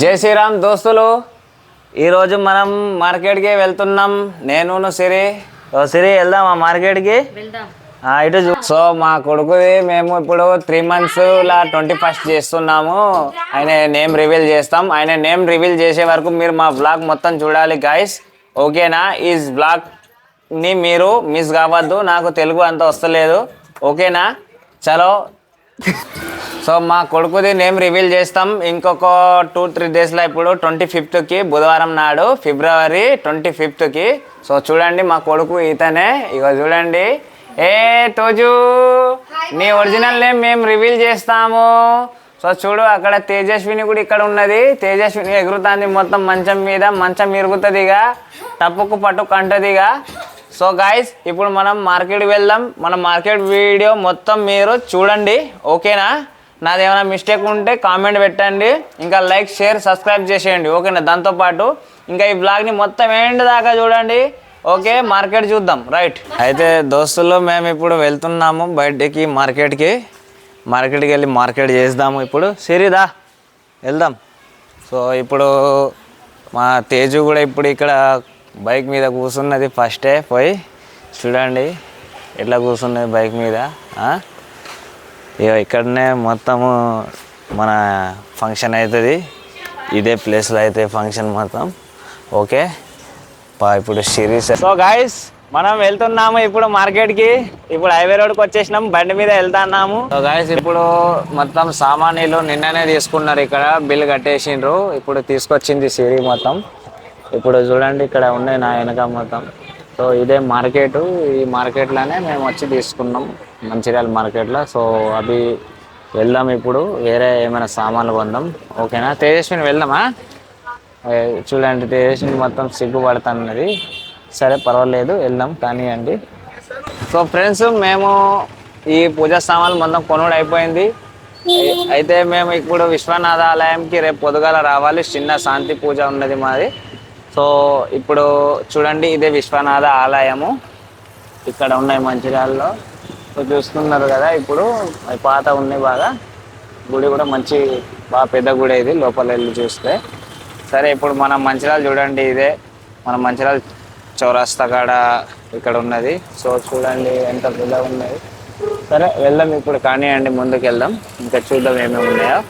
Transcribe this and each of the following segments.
జై శ్రీరామ్ దోస్తులు, ఈరోజు మనం మార్కెట్కి వెళ్తున్నాం. నేను సిరి వెళ్దామా మార్కెట్కి? ఇటు సో మా కొడుకుది మేము ఇప్పుడు 3 months 21st చేస్తున్నాము. ఆయన నేమ్ రివీల్ చేస్తాం. ఆయన నేమ్ రివీల్ చేసే వరకు మీరు మా బ్లాగ్ మొత్తం చూడాలి గైస్, ఓకేనా? ఈ బ్లాగ్ని మీరు మిస్ కావద్దు. నాకు తెలుగు అంత వస్తలేదు, ఓకేనా? చలో. సో మా కొడుకుది నేమ్ రివీల్ చేస్తాం ఇంకొక 2-3 daysలో. ఇప్పుడు 25th బుధవారం నాడు, February 25th. సో చూడండి మా కొడుకు ఇతనే. ఇక చూడండి, ఏ తోజు నీ ఒరిజినల్ నేమ్ మేము రివీల్ చేస్తాము. సో చూడు, అక్కడ తేజస్విని కూడా ఇక్కడ ఉన్నది. తేజస్విని ఎగురుతుంది మొత్తం మంచం మీద. మంచం ఇరుగుతుందిగా, టప్పుకు పట్టుకు అంటదిగా. సో గాయస్, ఇప్పుడు మనం మార్కెట్కి వెళ్దాం. మన మార్కెట్ వీడియో మొత్తం మీరు చూడండి, ఓకేనా? నాది ఏమైనా మిస్టేక్ ఉంటే కామెంట్ పెట్టండి, ఇంకా లైక్, షేర్, సబ్స్క్రైబ్ చేసేయండి, ఓకేనా? దాంతోపాటు ఇంకా ఈ బ్లాగ్ని మొత్తం ఎండ్ దాకా చూడండి, ఓకే? మార్కెట్ చూద్దాం, రైట్? అయితే దోస్తులు, మేము ఇప్పుడు వెళ్తున్నాము బయటికి, మార్కెట్కి వెళ్ళి మార్కెట్ చేద్దాము. ఇప్పుడు సిరిదా వెళ్దాం. సో ఇప్పుడు మా తేజు కూడా ఇప్పుడు ఇక్కడ బైక్ మీద కూర్చున్నది. ఫస్టే పోయి చూడండి ఎట్లా కూర్చున్నది బైక్ మీద. ఇక్కడనే మొత్తము మన ఫంక్షన్ అవుతుంది. ఇదే ప్లేస్లో అయితే ఫంక్షన్ మొత్తం, ఓకే? ఇప్పుడు సిరీస్. సో గాయస్, మనం వెళ్తున్నాము ఇప్పుడు మార్కెట్కి. ఇప్పుడు హైవే రోడ్కి వచ్చేసినాం, బండి మీద వెళ్తున్నాము. సో గాయస్, ఇప్పుడు మొత్తం సామాన్యులు నిన్ననే తీసుకున్నారు. ఇక్కడ బిల్ కట్టేసిండ్రు. ఇప్పుడు తీసుకొచ్చింది సిరి మొత్తం. ఇప్పుడు చూడండి, ఇక్కడ ఉన్నాయి నా వెనక మొత్తం. సో ఇదే మార్కెట్. ఈ మార్కెట్లోనే మేము వచ్చి తీసుకున్నాం, మంచిర్యాల మార్కెట్లో. సో అవి వెళ్దాం ఇప్పుడు, వేరే ఏమైనా సామాన్లు కొందాం, ఓకేనా? తేజస్విని వెళ్దామా? చూడండి, తేజస్విని మొత్తం సిగ్గుపడుతున్నది. సరే పర్వాలేదు, వెళ్దాం కానివ్వండి. సో ఫ్రెండ్స్, మేము ఈ పూజా సామాన్లు మొత్తం కొనుగోలు అయిపోయింది. అయితే మేము ఇప్పుడు విశ్వనాథ ఆలయంకి రేపు పొద్దుగాల రావాలి. చిన్న శాంతి పూజ ఉన్నది మాది. సో ఇప్పుడు చూడండి, ఇదే విశ్వనాథ ఆలయము. ఇక్కడ ఉన్నాయి మంచిర్యాలలో. సో చూస్తున్నారు కదా, ఇప్పుడు పాత ఉన్నాయి బాగా. గుడి కూడా బాగా పెద్ద గుడి ఇది, లోపల వెళ్ళి చూస్తే. సరే, ఇప్పుడు మనం మంచిర్యాల చూడండి, ఇదే మన మంచిర్యాల చౌరస్తా కాడ ఇక్కడ ఉన్నది. సో చూడండి ఎంత పెద్ద ఉన్నది. సరే వెళ్దాం ఇప్పుడు, కానివ్వండి, ముందుకు వెళ్దాం, ఇంకా చూద్దాం ఏమేమి ఉన్నాయో.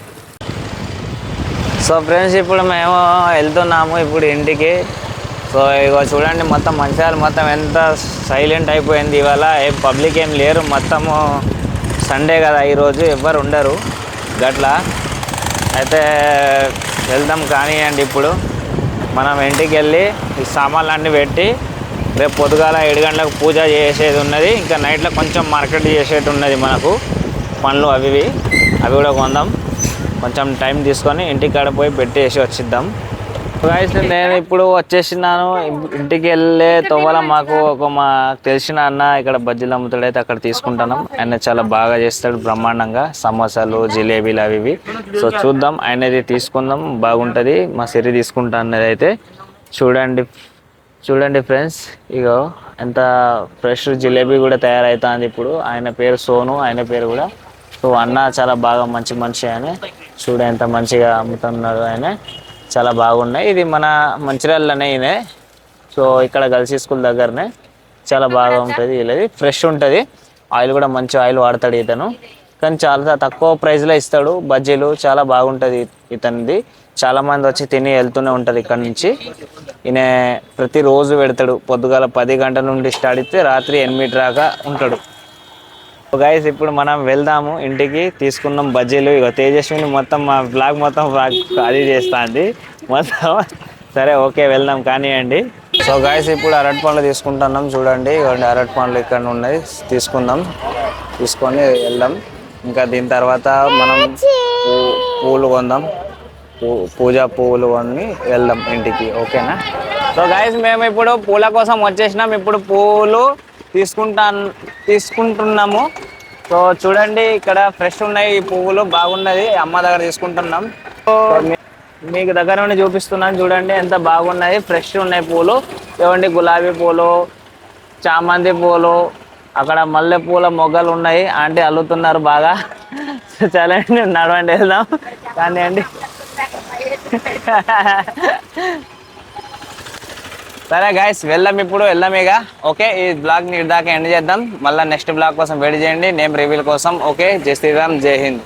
సో ఫ్రెండ్స్, ఇప్పుడు మేము వెళ్తున్నాము ఇప్పుడు ఇంటికి. సో ఇగో చూడండి, మొత్తం మంచిర్యాల మొత్తం ఎంత సైలెంట్ అయిపోయింది. ఇవాళ ఏం పబ్లిక్ ఏం లేరు, మొత్తము సండే కదా ఈరోజు, ఎవ్వరు ఉండరు గట్లా. అయితే వెళ్దాం కానివ్వండి. ఇప్పుడు మనం ఇంటికి వెళ్ళి ఈ సామాన్లన్నీ పెట్టి రేపు పొద్దుగాల 7 గంటలకు పూజ చేసేది ఉన్నది. ఇంకా నైట్లో కొంచెం మార్కెట్ చేసేది ఉన్నది మనకు, పండ్లు అవి కూడా కొందాం. కొంచెం టైం తీసుకొని ఇంటికాడ పోయి పెట్టేసి వచ్చిద్దాం. గాయస్, నేను ఇప్పుడు వచ్చేసినాను. ఇంటికి వెళ్ళే తోవల మాకు మా తెలిసిన అన్న ఇక్కడ బజ్జీలు అమ్ముతాడైతే అక్కడ తీసుకుంటాను. ఆయన చాలా బాగా చేస్తాడు, బ్రహ్మాండంగా సమోసాలు, జిలేబీలు అవి. సో చూద్దాం, ఆయనది తీసుకుందాం, బాగుంటుంది. మా సిరి తీసుకుంటా అన్నది అయితే చూడండి ఫ్రెండ్స్, ఇగో ఎంత ఫ్రెష్ జిలేబీ కూడా తయారవుతుంది ఇప్పుడు. ఆయన పేరు సోను, ఆయన పేరు కూడా. సో అన్న చాలా బాగా మంచి మనిషి. ఆయన ఎంత మంచిగా అమ్ముతున్నారు, ఆయన చాలా బాగున్నాయి. ఇది మన మంచిర్యాలలోనే ఇదే. సో ఇక్కడ గర్ల్స్ స్కూల్ దగ్గరనే చాలా బాగా ఉంటుంది. వీళ్ళది ఫ్రెష్ ఉంటుంది. ఆయిల్ కూడా మంచి ఆయిల్ వాడతాడు ఇతను, కానీ చాలా తక్కువ ప్రైస్లో ఇస్తాడు. బజ్జీలు చాలా బాగుంటుంది ఇతనిది. చాలామంది వచ్చి తిని వెళ్తూనే ఉంటుంది ఇక్కడ నుంచి. ఈయన ప్రతిరోజు పెడతాడు. పొద్దుగాల 10 గంటల నుండి స్టార్ట్ అయితే రాత్రి 8 దాకా ఉంటాడు. గైస్, ఇప్పుడు మనం వెళ్దాము ఇంటికి. తీసుకున్నాం బజ్జీలు. ఇక తేజస్విని మొత్తం మా బ్లాగ్ మొత్తం అది చేస్తుంది మొత్తం. సరే ఓకే, వెళ్దాం కానివ్వండి. సో గైస్, ఇప్పుడు అరటి పండ్లు తీసుకుంటున్నాం. చూడండి, ఇవ్వండి అరటి పండ్లు ఇక్కడ ఉన్నాయి, తీసుకొని వెళ్దాం. ఇంకా దీని తర్వాత మనం పూలు కొందాం, పూజా పువ్వులు కొని వెళ్దాం ఇంటికి, ఓకేనా? సో గైస్, మేము ఇప్పుడు పూల కోసం వచ్చేసినాం. ఇప్పుడు పూలు తీసుకుంటున్నాము. సో చూడండి, ఇక్కడ ఫ్రెష్ ఉన్నాయి ఈ పువ్వులు, బాగున్నది. అమ్మ దగ్గర తీసుకుంటున్నాం. సో మీకు దగ్గర నుండి చూపిస్తున్నాను, చూడండి ఎంత బాగున్నాయి, ఫ్రెష్ ఉన్నాయి పూలు. చూడండి, గులాబీ పూలు, చామంతి పూలు, అక్కడ మల్లె పూల మొగ్గలు ఉన్నాయి. ఆంటీ అల్లుతున్నారు బాగా. చలండి, నడవండి వెళ్దాం కానివ్వండి. సరే గైస్ వెళ్దాం ఇక ఓకే. ఈ బ్లాగ్ ని దాకా ఎండ్ చేద్దాం. మళ్ళీ నెక్స్ట్ బ్లాగ్ కోసం వెయిట్ చేయండి, నేమ్ రివీల్ కోసం. ఓకే, జై శ్రీరామ్, జై హింద్.